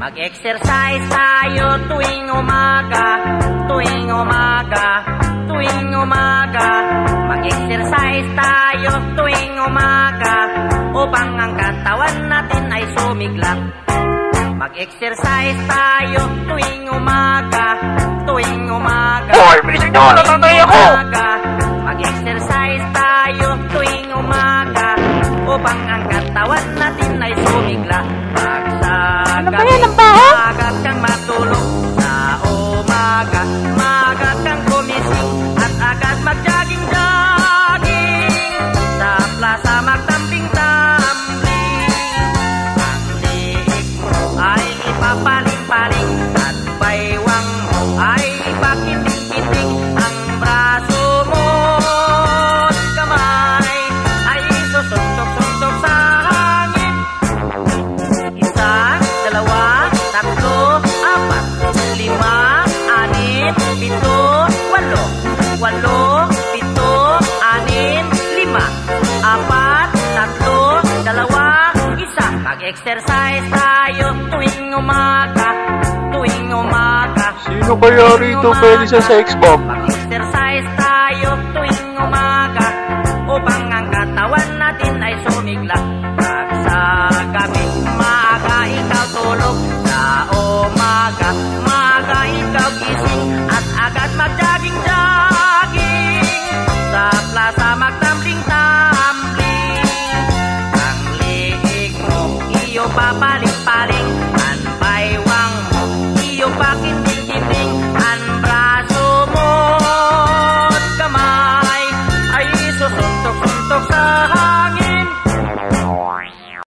Mag-exercise tayo tuwing umaga, tuwing umaga, tuwing umaga. Mag-exercise tayo tuwing umaga upang ang katawan natin ay sumigla. Mag-exercise tayo tuwing umaga, tuwing umaga. Hoy, bilisig nyo! Natatay ako! Mag-exercise tayo tuwing umaga upang ang katawan natin ay sumigla. Ano ba yan? Ang baho? Maaga kang matulog sa umaga, maaga kang gumising at agad mag-jogging-jogging sa plaza magtamping-tamping. Ang liig mo ay ipapaling-paling at baywang mo ay ipakiting-kiting. Ang braso mo at kamay ay susuntok-suntok sa hangin. Isa, dalawa, tatlo, apat, lima, anim, pito, walo. Walo, pito, anim, lima, apat, tatlo, dalawa, isa. Mag-exercise tayo tuwing umaga, tuwing umaga. Sino kaya rito pwede sa sex bomb? Mag-exercise tayo tuwing umaga upang ang katawan natin ay sumigla.